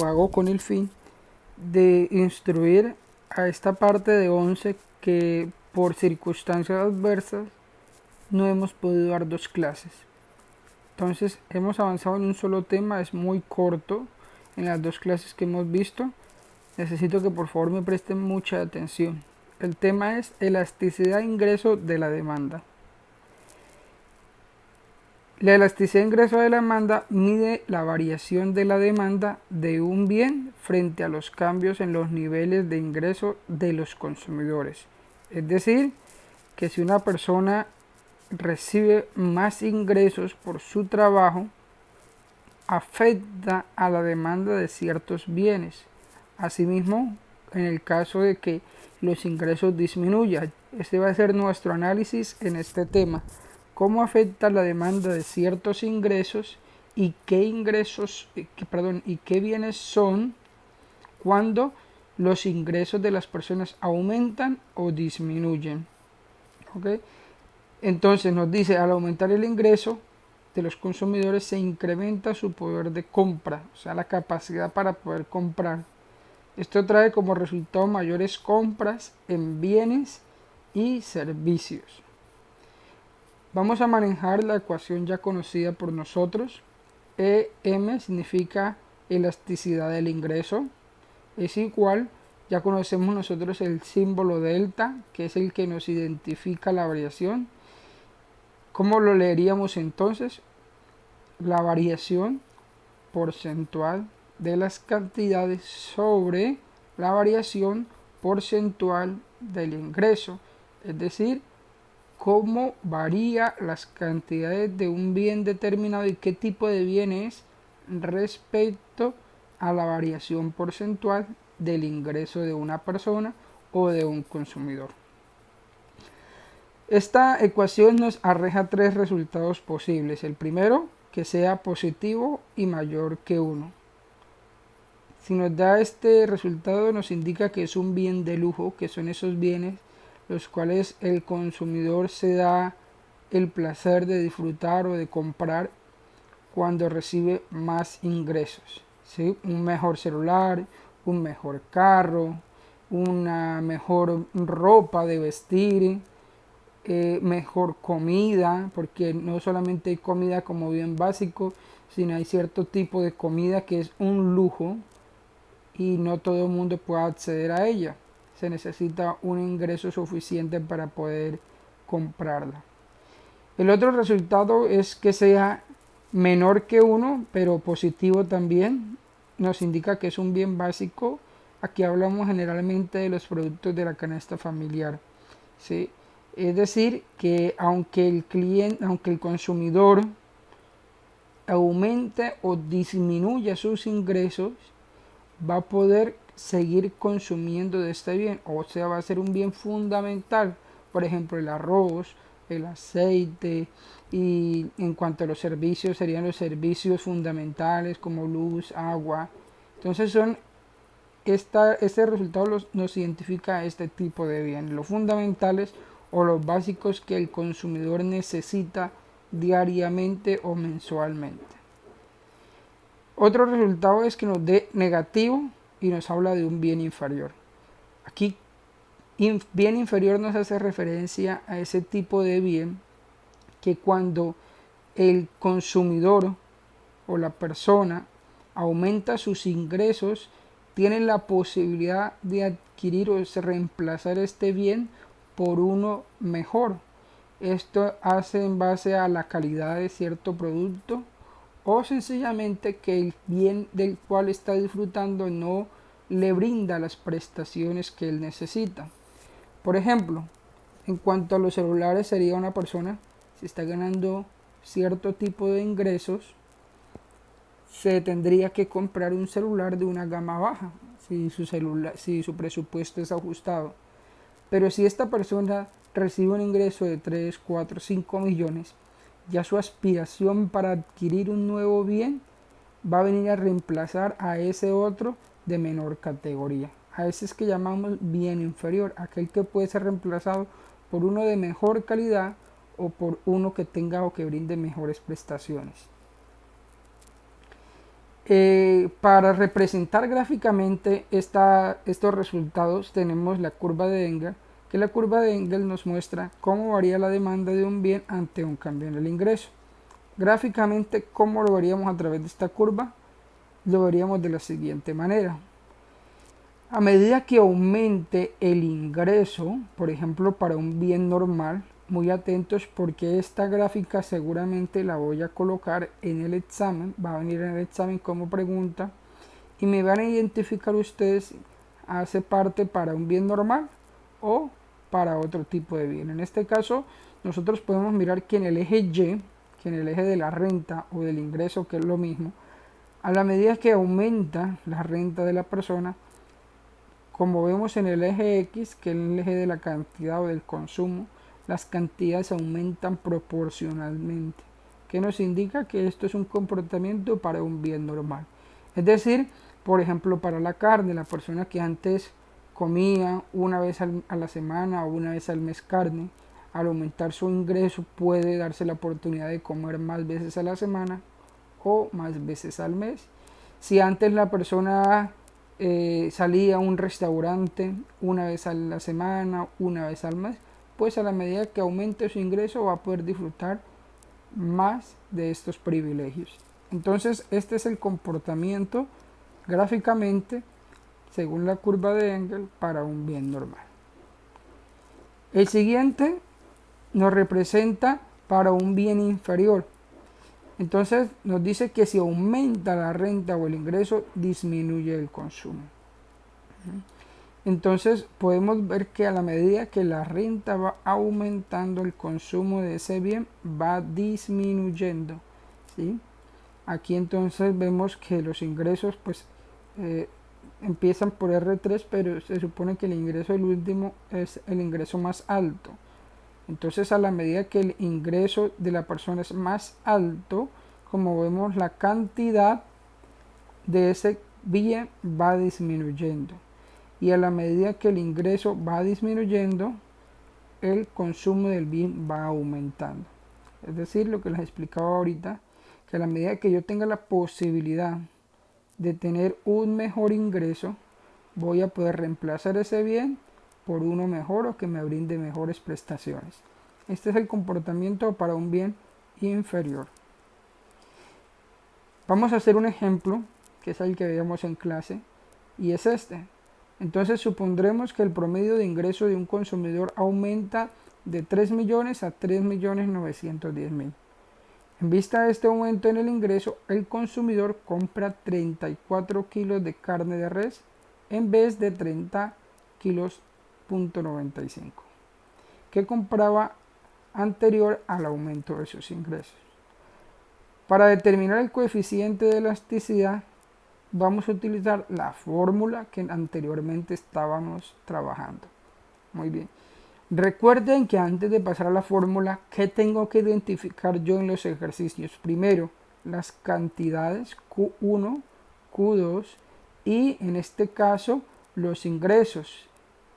Lo hago con el fin de instruir a esta parte de 11 que por circunstancias adversas no hemos podido dar dos clases. Entonces hemos avanzado en un solo tema, es muy corto en las dos clases que hemos visto. Necesito que por favor me presten mucha atención. El tema es elasticidad de ingreso de la demanda. La elasticidad de ingreso de la demanda mide la variación de la demanda de un bien frente a los cambios en los niveles de ingreso de los consumidores. Es decir, que si una persona recibe más ingresos por su trabajo, afecta a la demanda de ciertos bienes. Asimismo, en el caso de que los ingresos disminuyan, este va a ser nuestro análisis en este tema. Cómo afecta la demanda de ciertos ingresos y qué y qué bienes son cuando los ingresos de las personas aumentan o disminuyen. ¿Okay? Entonces nos dice, al aumentar el ingreso de los consumidores se incrementa su poder de compra, o sea, la capacidad para poder comprar. Esto trae como resultado mayores compras en bienes y servicios. Vamos a manejar la ecuación ya conocida por nosotros. EM significa elasticidad del ingreso. Es igual, ya conocemos nosotros el símbolo delta, que es el que nos identifica la variación. ¿Cómo lo leeríamos entonces? La variación porcentual de las cantidades sobre la variación porcentual del ingreso. Es decir, cómo varía las cantidades de un bien determinado y qué tipo de bien es respecto a la variación porcentual del ingreso de una persona o de un consumidor. Esta ecuación nos arroja tres resultados posibles. El primero, que sea positivo y mayor que 1. Si nos da este resultado nos indica que es un bien de lujo, que son esos bienes los cuales el consumidor se da el placer de disfrutar o de comprar cuando recibe más ingresos. ¿Sí? Un mejor celular, un mejor carro, una mejor ropa de vestir, mejor comida, porque no solamente hay comida como bien básico, sino hay cierto tipo de comida que es un lujo y no todo el mundo puede acceder a ella. Se necesita un ingreso suficiente para poder comprarla. El otro resultado es que sea menor que 1, pero positivo también. Nos indica que es un bien básico. Aquí hablamos generalmente de los productos de la canasta familiar. ¿Sí? Es decir, que aunque el consumidor aumente o disminuya sus ingresos, va a poder seguir consumiendo de este bien, o sea, va a ser un bien fundamental. Por ejemplo, el arroz, el aceite, y en cuanto a los servicios, serían los servicios fundamentales como luz, agua. Entonces este resultado nos identifica a este tipo de bienes, los fundamentales o los básicos que el consumidor necesita diariamente o mensualmente. Otro resultado es que nos dé negativo y nos habla de un bien inferior. Aquí bien inferior nos hace referencia a ese tipo de bien que cuando el consumidor o la persona aumenta sus ingresos, tiene la posibilidad de adquirir o reemplazar este bien por uno mejor. Esto hace en base a la calidad de cierto producto o sencillamente que el bien del cual está disfrutando no le brinda las prestaciones que él necesita. Por ejemplo, en cuanto a los celulares, sería una persona, si está ganando cierto tipo de ingresos, se tendría que comprar un celular de una gama baja si su presupuesto es ajustado. Pero si esta persona recibe un ingreso de 3, 4, 5 millones, ya su aspiración para adquirir un nuevo bien va a venir a reemplazar a ese otro de menor categoría. A ese es que llamamos bien inferior, aquel que puede ser reemplazado por uno de mejor calidad o por uno que tenga o que brinde mejores prestaciones. Para representar gráficamente estos resultados tenemos la curva de Engel, que la curva de Engel nos muestra cómo varía la demanda de un bien ante un cambio en el ingreso. Gráficamente, ¿cómo lo veríamos a través de esta curva? Lo veríamos de la siguiente manera. A medida que aumente el ingreso, por ejemplo, para un bien normal, muy atentos porque esta gráfica seguramente la voy a colocar en el examen, va a venir en el examen como pregunta y me van a identificar ustedes hace parte para un bien normal o para otro tipo de bien. En este caso, nosotros podemos mirar que en el eje Y, que en el eje de la renta o del ingreso, que es lo mismo, a la medida que aumenta la renta de la persona, como vemos en el eje X, que es el eje de la cantidad o del consumo, las cantidades aumentan proporcionalmente, que nos indica que esto es un comportamiento para un bien normal. Es decir, por ejemplo, para la carne, la persona que antes comía una vez a la semana o una vez al mes carne, al aumentar su ingreso puede darse la oportunidad de comer más veces a la semana o más veces al mes. Si antes la persona salía a un restaurante una vez a la semana, una vez al mes, pues a la medida que aumente su ingreso va a poder disfrutar más de estos privilegios. Entonces este es el comportamiento gráficamente según la curva de Engel para un bien normal. El siguiente nos representa para un bien inferior. Entonces nos dice que si aumenta la renta o el ingreso, disminuye el consumo. Entonces podemos ver que a la medida que la renta va aumentando, el consumo de ese bien va disminuyendo, ¿sí? Aquí entonces vemos que los ingresos pues empiezan por R3, pero se supone que el ingreso del último es el ingreso más alto. Entonces a la medida que el ingreso de la persona es más alto, como vemos la cantidad de ese bien va disminuyendo. Y a la medida que el ingreso va disminuyendo, el consumo del bien va aumentando. Es decir, lo que les explicaba ahorita, que a la medida que yo tenga la posibilidad de tener un mejor ingreso, voy a poder reemplazar ese bien por uno mejor o que me brinde mejores prestaciones. Este es el comportamiento para un bien inferior. Vamos a hacer un ejemplo, que es el que veíamos en clase, y es este. Entonces supondremos que el promedio de ingreso de un consumidor aumenta de 3 millones a 3.910.000. En vista de este aumento en el ingreso, el consumidor compra 34 kilos de carne de res en vez de 30 kilos .95 que compraba anterior al aumento de sus ingresos. Para determinar el coeficiente de elasticidad, vamos a utilizar la fórmula que anteriormente estábamos trabajando. Muy bien. Recuerden que antes de pasar a la fórmula, ¿qué tengo que identificar yo en los ejercicios? Primero, las cantidades Q1, Q2 y en este caso los ingresos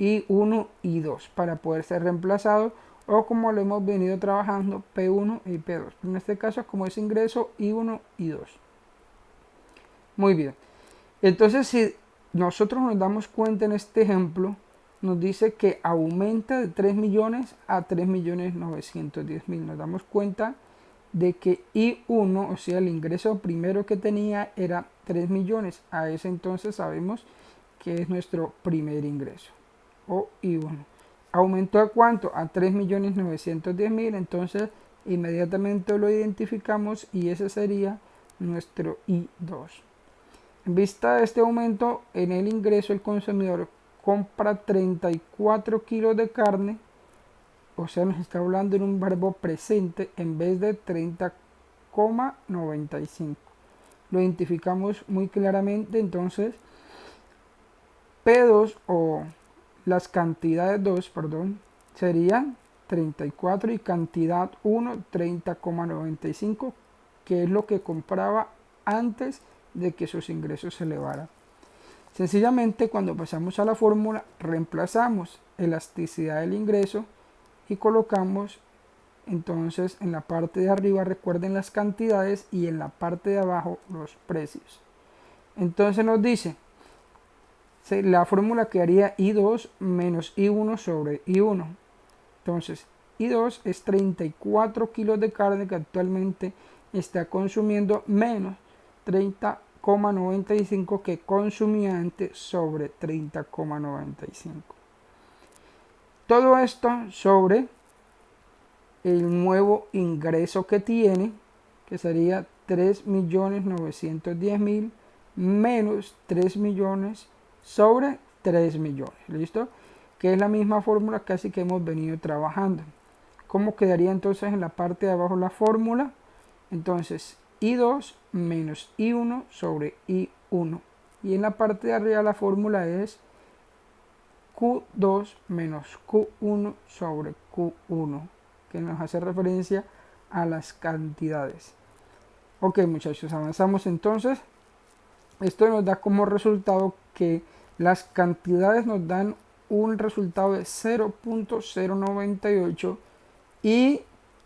I1 y 2 para poder ser reemplazados o como lo hemos venido trabajando P1 y P2. En este caso como es ingreso I1 y 2. Muy bien. Entonces si nosotros nos damos cuenta en este ejemplo, nos dice que aumenta de 3 millones a 3.910.000. Nos damos cuenta de que I1, o sea, el ingreso primero que tenía era 3 millones. A ese entonces sabemos que es nuestro primer ingreso, o I1. ¿Aumentó a cuánto? A 3.910.000. Entonces inmediatamente lo identificamos y ese sería nuestro I2. En vista de este aumento en el ingreso, el consumidor compra 34 kilos de carne, o sea, nos está hablando en un verbo presente en vez de 30,95. Lo identificamos muy claramente, entonces P2 o las cantidades 2, perdón, serían 34 y cantidad 1, 30,95, que es lo que compraba antes de que sus ingresos se elevaran. Sencillamente cuando pasamos a la fórmula reemplazamos elasticidad del ingreso y colocamos entonces en la parte de arriba, recuerden las cantidades, y en la parte de abajo los precios. Entonces nos dice, la fórmula quedaría I2 menos I1 sobre I1. Entonces, I2 es 34 kilos de carne que actualmente está consumiendo menos 30,95 que consumía antes sobre 30,95. Todo esto sobre el nuevo ingreso que tiene, que sería 3.910.000 menos 3 millones sobre 3 millones. ¿Listo? Que es la misma fórmula casi que hemos venido trabajando. ¿Cómo quedaría entonces en la parte de abajo la fórmula? Entonces, I2 menos I1 sobre I1. Y en la parte de arriba la fórmula es Q2 menos Q1 sobre Q1, que nos hace referencia a las cantidades. Ok, muchachos, avanzamos entonces. Esto nos da como resultado que las cantidades nos dan un resultado de 0.098 y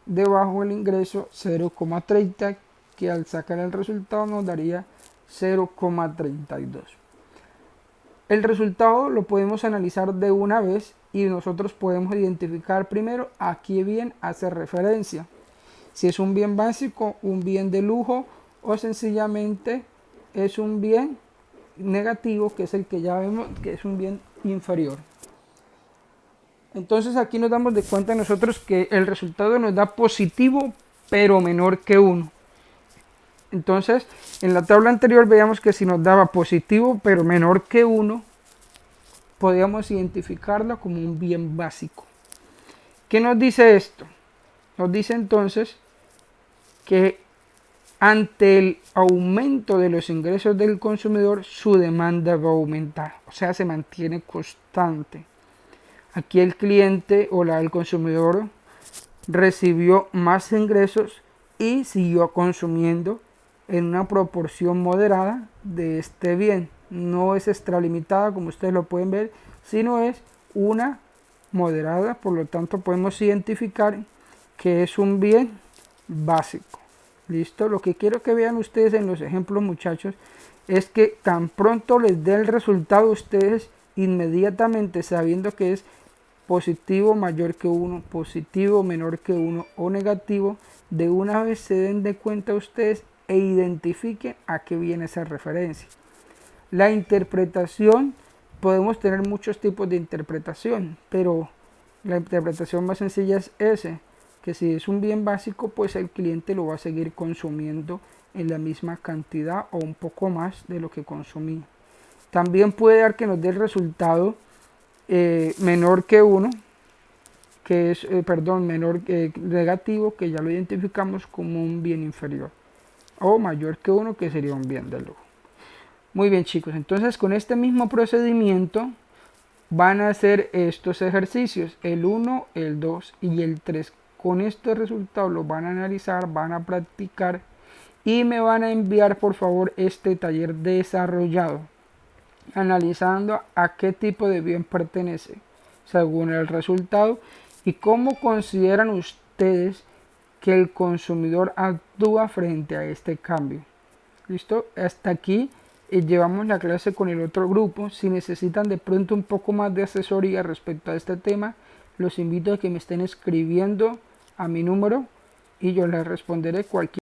debajo el ingreso 0,30, que al sacar el resultado nos daría 0,32. El resultado lo podemos analizar de una vez y nosotros podemos identificar primero a qué bien hace referencia. Si es un bien básico, un bien de lujo o sencillamente es un bien negativo, que es el que ya vemos que es un bien inferior. Entonces aquí nos damos de cuenta nosotros que el resultado nos da positivo pero menor que 1. Entonces en la tabla anterior veíamos que si nos daba positivo pero menor que 1, podíamos identificarlo como un bien básico. ¿Qué nos dice esto? Nos dice entonces que ante el aumento de los ingresos del consumidor, su demanda va a aumentar, o sea, se mantiene constante. Aquí el cliente o el consumidor recibió más ingresos y siguió consumiendo en una proporción moderada de este bien. No es extralimitada como ustedes lo pueden ver, sino es una moderada, por lo tanto podemos identificar que es un bien básico. Listo, lo que quiero que vean ustedes en los ejemplos, muchachos, es que tan pronto les dé el resultado, ustedes inmediatamente, sabiendo que es positivo mayor que 1, positivo menor que 1 o negativo, de una vez se den de cuenta ustedes e identifiquen a qué viene esa referencia. La interpretación, podemos tener muchos tipos de interpretación, pero la interpretación más sencilla es ese, que si es un bien básico, pues el cliente lo va a seguir consumiendo en la misma cantidad o un poco más de lo que consumía. También puede dar que nos dé el resultado menor que 1, que es, menor negativo, que ya lo identificamos como un bien inferior, o mayor que 1, que sería un bien de lujo. Muy bien, chicos, entonces con este mismo procedimiento van a hacer estos ejercicios, el 1, el 2 y el 3. Con estos resultados los van a analizar, van a practicar y me van a enviar por favor este taller desarrollado, analizando a qué tipo de bien pertenece según el resultado y cómo consideran ustedes que el consumidor actúa frente a este cambio. ¿Listo? Hasta aquí llevamos la clase con el otro grupo. Si necesitan de pronto un poco más de asesoría respecto a este tema, los invito a que me estén escribiendo a mi número y yo les responderé cualquier